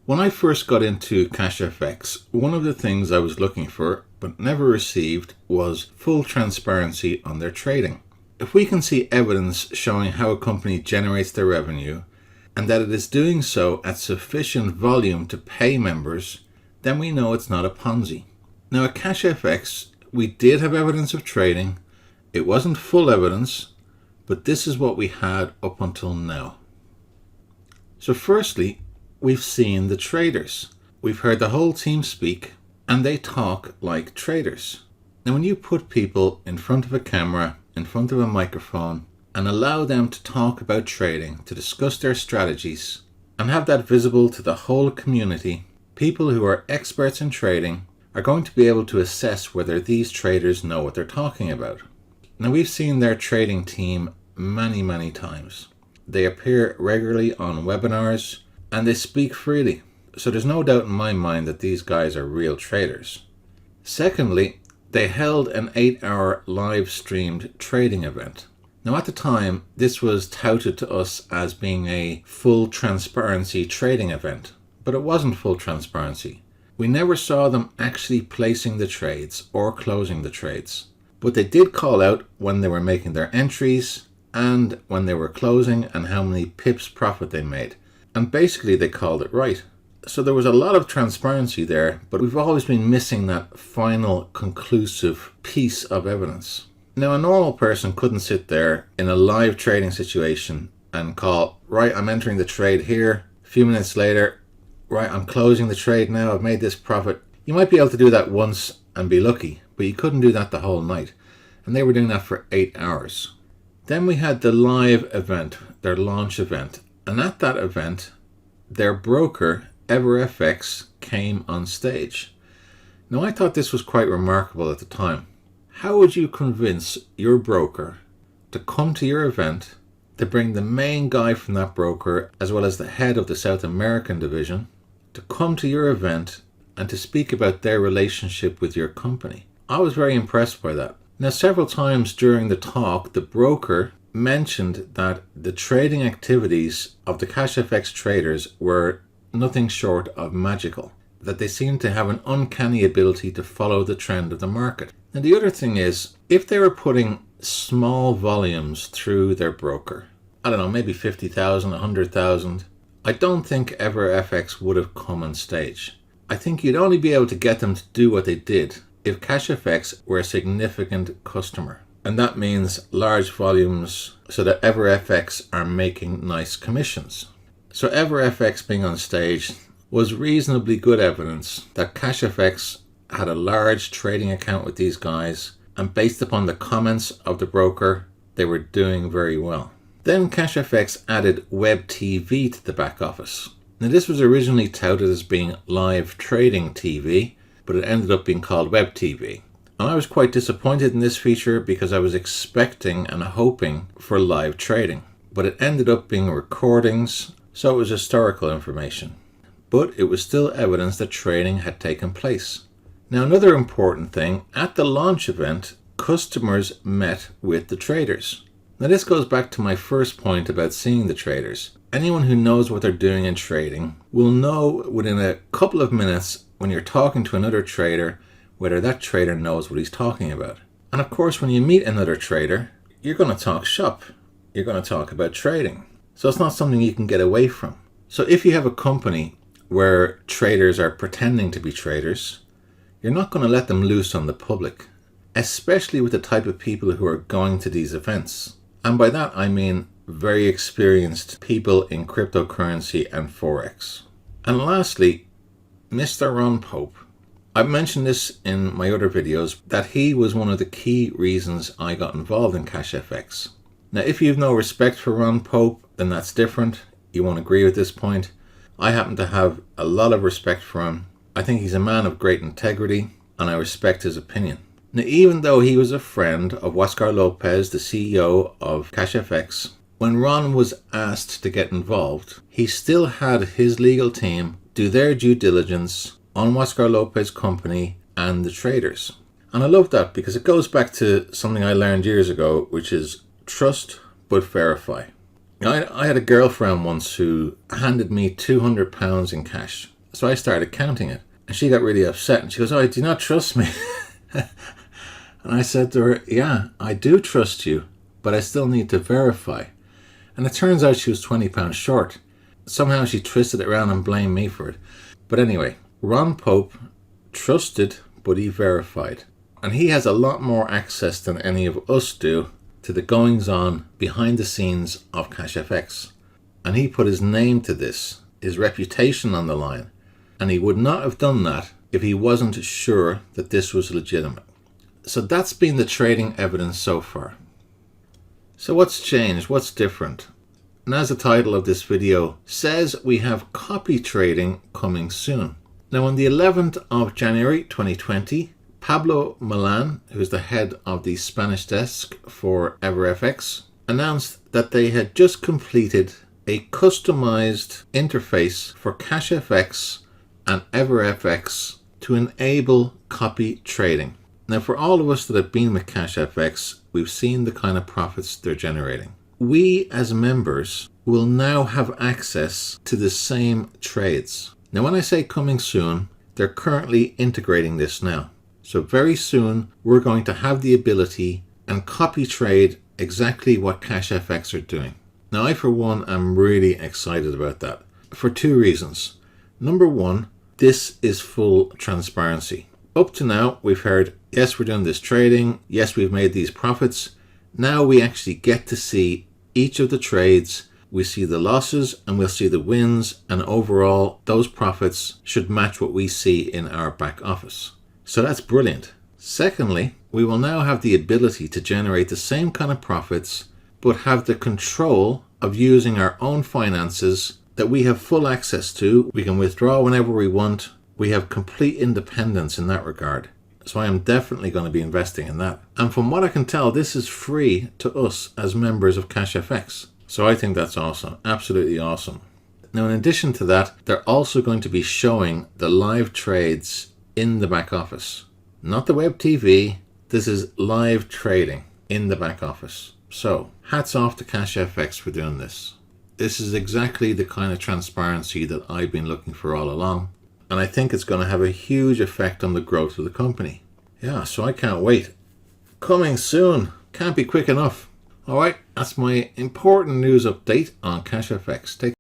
When I first got into CashFX, one of the things I was looking for but never received was full transparency on their trading. If we can see evidence showing how a company generates their revenue and that it is doing so at sufficient volume to pay members, then we know it's not a Ponzi. Now at CashFX, we did have evidence of trading. It wasn't full evidence, but this is what we had up until now. So firstly, we've seen the traders. We've heard the whole team speak, and they talk like traders. Now when you put people in front of a camera, in front of a microphone, and allow them to talk about trading, to discuss their strategies, and have that visible to the whole community, people who are experts in trading are going to be able to assess whether these traders know what they're talking about. Now we've seen their trading team many times. They appear regularly on webinars and they speak freely. So there's no doubt in my mind that these guys are real traders. Secondly, they held an 8-hour live streamed trading event. Now at the time, this was touted to us as being a full transparency trading event, but it wasn't full transparency. We never saw them actually placing the trades or closing the trades, but they did call out when they were making their entries and when they were closing and how many pips profit they made. And basically they called it right. So there was a lot of transparency there, but we've always been missing that final conclusive piece of evidence. Now a normal person couldn't sit there in a live trading situation and call, right, I'm entering the trade here. A few minutes later, right, I'm closing the trade now, I've made this profit. You might be able to do that once and be lucky, but you couldn't do that the whole night. And they were doing that for 8 hours. Then we had the live event, their launch event. And at that event, their broker, EverFX, came on stage. Now I thought this was quite remarkable at the time. How would you convince your broker to come to your event, to bring the main guy from that broker, as well as the head of the South American division, to come to your event and to speak about their relationship with your company? I was very impressed by that. Now several times during the talk, the broker mentioned that the trading activities of the CashFX traders were nothing short of magical, that they seemed to have an uncanny ability to follow the trend of the market. And the other thing is, if they were putting small volumes through their broker, I don't know, maybe 50,000, 100,000, I don't think EverFX would have come on stage. I think you'd only be able to get them to do what they did if CashFX were a significant customer. And that means large volumes so that EverFX are making nice commissions. So EverFX being on stage was reasonably good evidence that CashFX had a large trading account with these guys, and based upon the comments of the broker, they were doing very well. Then CashFX added Web TV to the back office. Now this was originally touted as being live trading TV, but it ended up being called Web TV. And I was quite disappointed in this feature because I was expecting and hoping for live trading. But it ended up being recordings, so it was historical information. But it was still evidence that trading had taken place. Now another important thing, at the launch event, customers met with the traders. Now this goes back to my first point about seeing the traders. Anyone who knows what they're doing in trading will know within a couple of minutes when you're talking to another trader whether that trader knows what he's talking about. And of course, when you meet another trader, you're going to talk shop. You're going to talk about trading. So it's not something you can get away from. So if you have a company where traders are pretending to be traders, you're not going to let them loose on the public, especially with the type of people who are going to these events. And by that, I mean very experienced people in cryptocurrency and Forex. And lastly, Mr. Ron Pope. I've mentioned this in my other videos that he was one of the key reasons I got involved in CashFX. Now, if you have no respect for Ron Pope, then that's different. You won't agree with this point. I happen to have a lot of respect for him. I think he's a man of great integrity, and I respect his opinion. Now, even though he was a friend of Huáscar López, the CEO of CashFX, when Ron was asked to get involved, he still had his legal team do their due diligence on Huáscar López's company and the traders. And I love that because it goes back to something I learned years ago, which is trust but verify. I had a girlfriend once who handed me £200 in cash. So I started counting it. And she got really upset and she goes, "Oh, do you not trust me?" And I said to her, "Yeah, I do trust you, but I still need to verify." And it turns out she was £20 short. Somehow she twisted it around and blamed me for it. But anyway, Ron Pope trusted, but he verified. And he has a lot more access than any of us do to the goings-on behind the scenes of CashFX. And he put his name to this, his reputation on the line. And he would not have done that if he wasn't sure that this was legitimate. So that's been the trading evidence so far. So what's changed? What's different? And as the title of this video says, we have copy trading coming soon. Now on the 11th of January 2020, Pablo Milan, who is the head of the Spanish desk for EverFX, announced that they had just completed a customized interface for CashFX and EverFX to enable copy trading. Now for all of us that have been with CashFX, we've seen the kind of profits they're generating. We as members will now have access to the same trades. Now when I say coming soon, they're currently integrating this now. So very soon we're going to have the ability and copy trade exactly what CashFX are doing. Now I for one am really excited about that for two reasons. Number one, this is full transparency. Up to now we've heard, yes, we're doing this trading, yes, we've made these profits. Now we actually get to see each of the trades. We see the losses and we'll see the wins, and overall those profits should match what we see in our back office. So that's brilliant. Secondly, we will now have the ability to generate the same kind of profits, but have the control of using our own finances that we have full access to. We can withdraw whenever we want. We have complete independence in that regard. So I am definitely going to be investing in that. And from what I can tell, this is free to us as members of CashFX. So I think that's awesome. Absolutely awesome. Now, in addition to that, they're also going to be showing the live trades in the back office. Not the web TV. This is live trading in the back office. So hats off to CashFX for doing this. This is exactly the kind of transparency that I've been looking for all along. And I think it's going to have a huge effect on the growth of the company. Yeah, so I can't wait. Coming soon. Can't be quick enough. All right, that's my important news update on CashFX. Take